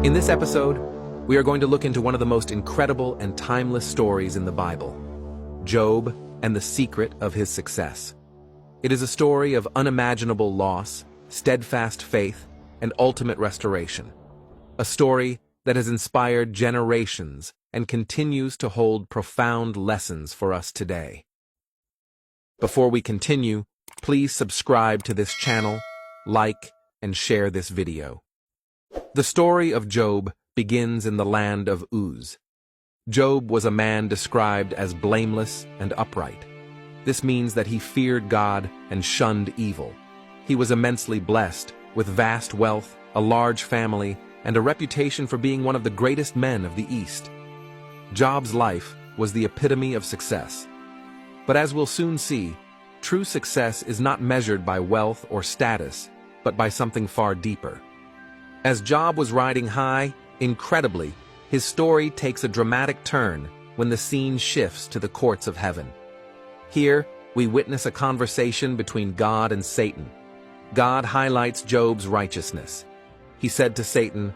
In this episode, we are going to look into one of the most incredible and timeless stories in the Bible, Job and the secret of his success. It is a story of unimaginable loss, steadfast faith, and ultimate restoration. A story that has inspired generations and continues to hold profound lessons for us today. Before we continue, please subscribe to this channel, like, and share this video. The story of Job begins in the land of Uz. Job was a man described as blameless and upright. This means that he feared God and shunned evil. He was immensely blessed, with vast wealth, a large family, and a reputation for being one of the greatest men of the East. Job's life was the epitome of success. But as we'll soon see, true success is not measured by wealth or status, but by something far deeper. As Job was riding high, incredibly, his story takes a dramatic turn when the scene shifts to the courts of heaven. Here, we witness a conversation between God and Satan. God highlights Job's righteousness. He said to Satan,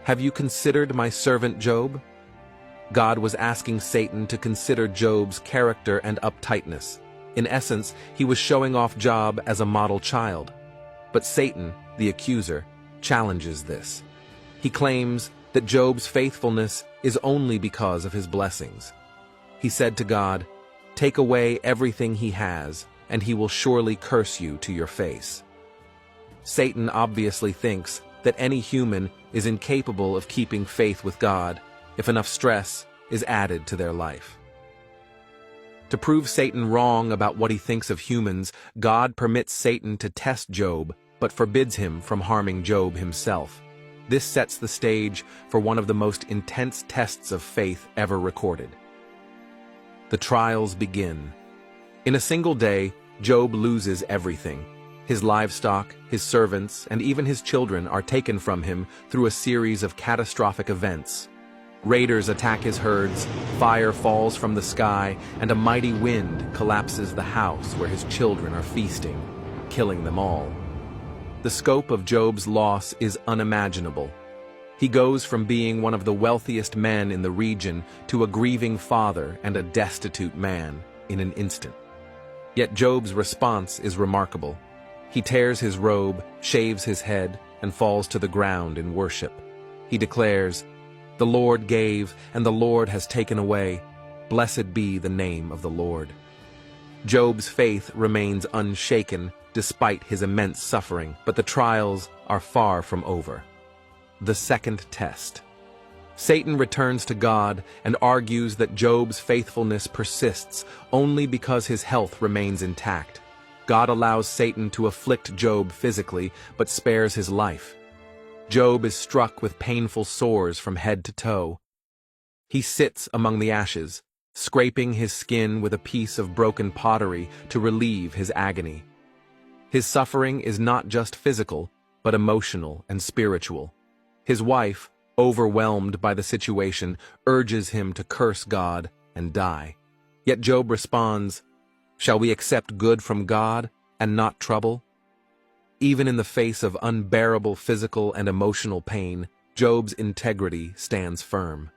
"Have you considered my servant Job?" God was asking Satan to consider Job's character and uptightness. In essence, he was showing off Job as a model child. But Satan, the accuser, challenges this. He claims that Job's faithfulness is only because of his blessings. He said to God, "Take away everything he has, and he will surely curse you to your face." Satan obviously thinks that any human is incapable of keeping faith with God if enough stress is added to their life. To prove Satan wrong about what he thinks of humans, God permits Satan to test Job, but forbids him from harming Job himself. This sets the stage for one of the most intense tests of faith ever recorded. The trials begin. In a single day, Job loses everything. His livestock, his servants, and even his children are taken from him through a series of catastrophic events. Raiders attack his herds, fire falls from the sky, and a mighty wind collapses the house where his children are feasting, killing them all. The scope of Job's loss is unimaginable. He goes from being one of the wealthiest men in the region to a grieving father and a destitute man in an instant. Yet Job's response is remarkable. He tears his robe, shaves his head, and falls to the ground in worship. He declares, "The Lord gave, and the Lord has taken away. Blessed be the name of the Lord." Job's faith remains unshaken despite his immense suffering, but the trials are far from over. The second test. Satan returns to God and argues that Job's faithfulness persists only because his health remains intact. God allows Satan to afflict Job physically, but spares his life. Job is struck with painful sores from head to toe. He sits among the ashes, scraping his skin with a piece of broken pottery to relieve his agony. His suffering is not just physical, but emotional and spiritual. His wife, overwhelmed by the situation, urges him to curse God and die. Yet Job responds, "Shall we accept good from God and not trouble?" Even in the face of unbearable physical and emotional pain, Job's integrity stands firm.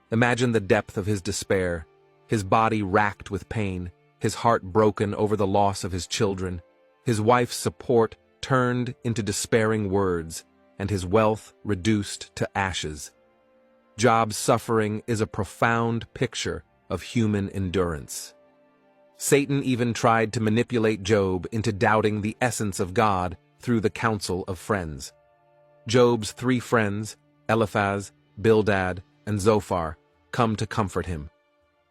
Imagine the depth of his despair, his body racked with pain, his heart broken over the loss of his children, his wife's support turned into despairing words, and his wealth reduced to ashes. Job's suffering is a profound picture of human endurance. Satan even tried to manipulate Job into doubting the essence of God through the counsel of friends. Job's three friends, Eliphaz, Bildad, and Zophar, come to comfort him.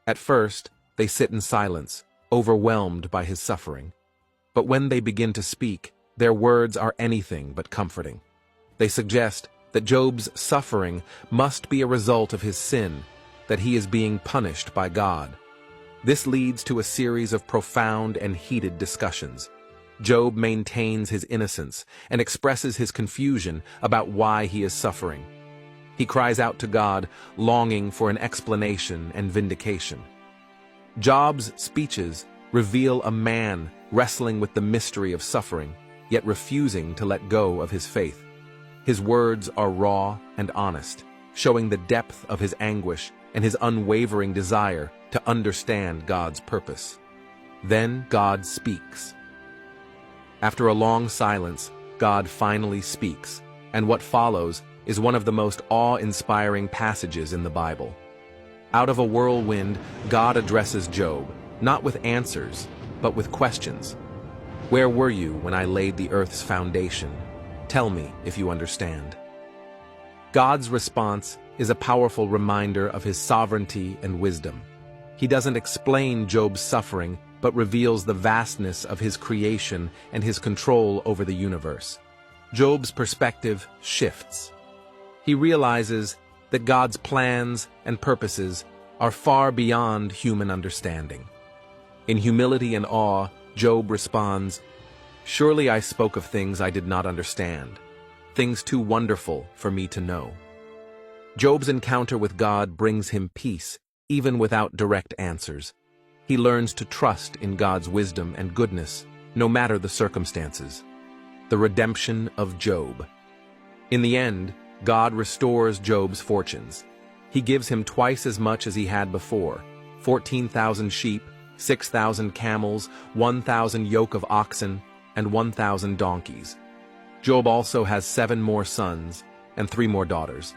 At first, they sit in silence, overwhelmed by his suffering. But when they begin to speak, their words are anything but comforting. They suggest that Job's suffering must be a result of his sin, that he is being punished by God. This leads to a series of profound and heated discussions. Job maintains his innocence and expresses his confusion about why he is suffering. He cries out to God, longing for an explanation and vindication. Job's speeches reveal a man wrestling with the mystery of suffering, yet refusing to let go of his faith. His words are raw and honest, showing the depth of his anguish and his unwavering desire to understand God's purpose. Then God speaks. After a long silence, God finally speaks, and what follows is one of the most awe-inspiring passages in the Bible. Out of a whirlwind, God addresses Job, not with answers, but with questions. Where were you when I laid the earth's foundation? Tell me if you understand. God's response is a powerful reminder of his sovereignty and wisdom. He doesn't explain Job's suffering, but reveals the vastness of his creation and his control over the universe. Job's perspective shifts. He realizes that God's plans and purposes are far beyond human understanding. In humility and awe, Job responds, "Surely I spoke of things I did not understand, things too wonderful for me to know." Job's encounter with God brings him peace, even without direct answers. He learns to trust in God's wisdom and goodness, no matter the circumstances. The redemption of Job. In the end, God restores Job's fortunes. He gives him twice as much as he had before, 14,000 sheep, 6,000 camels, 1,000 yoke of oxen, and 1,000 donkeys. Job also has 7 more sons and 3 more daughters,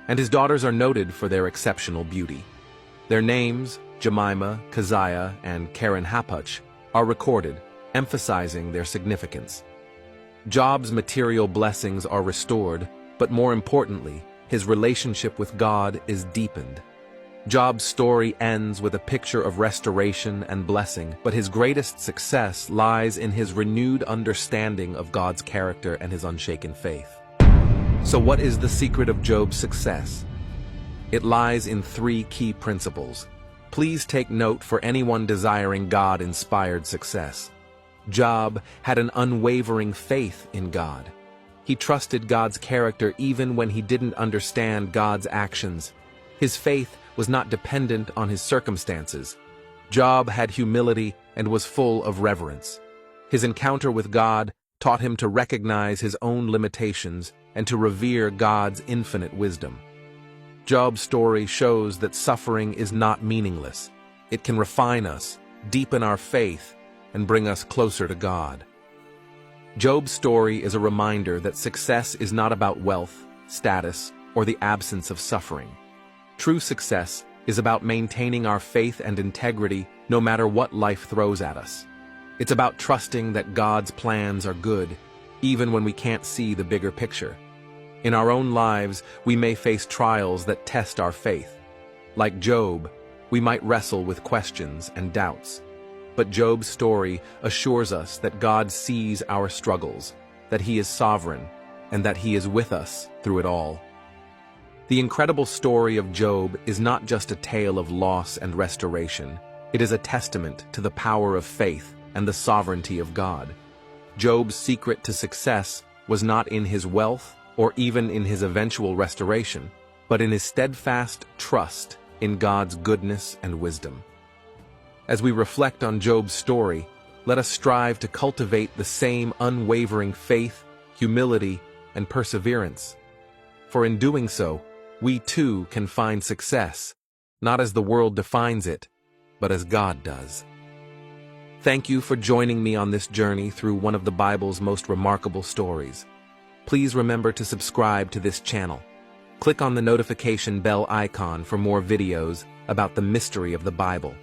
and his daughters are noted for their exceptional beauty. Their names, Jemima, Keziah, and Karen Hapuch, are recorded, emphasizing their significance. Job's material blessings are restored, but more importantly, his relationship with God is deepened. Job's story ends with a picture of restoration and blessing, but his greatest success lies in his renewed understanding of God's character and his unshaken faith. So what is the secret of Job's success? It lies in 3 key principles. Please take note for anyone desiring God-inspired success. Job had an unwavering faith in God. He trusted God's character even when he didn't understand God's actions. His faith was not dependent on his circumstances. Job had humility and was full of reverence. His encounter with God taught him to recognize his own limitations and to revere God's infinite wisdom. Job's story shows that suffering is not meaningless. It can refine us, deepen our faith, and bring us closer to God. Job's story is a reminder that success is not about wealth, status, or the absence of suffering. True success is about maintaining our faith and integrity no matter what life throws at us. It's about trusting that God's plans are good, even when we can't see the bigger picture. In our own lives, we may face trials that test our faith. Like Job, we might wrestle with questions and doubts. But Job's story assures us that God sees our struggles, that He is sovereign, and that He is with us through it all. The incredible story of Job is not just a tale of loss and restoration. It is a testament to the power of faith and the sovereignty of God. Job's secret to success was not in his wealth or even in his eventual restoration, but in his steadfast trust in God's goodness and wisdom. As we reflect on Job's story, let us strive to cultivate the same unwavering faith, humility, and perseverance. For in doing so, we too can find success, not as the world defines it, but as God does. Thank you for joining me on this journey through one of the Bible's most remarkable stories. Please remember to subscribe to this channel. Click on the notification bell icon for more videos about the mystery of the Bible.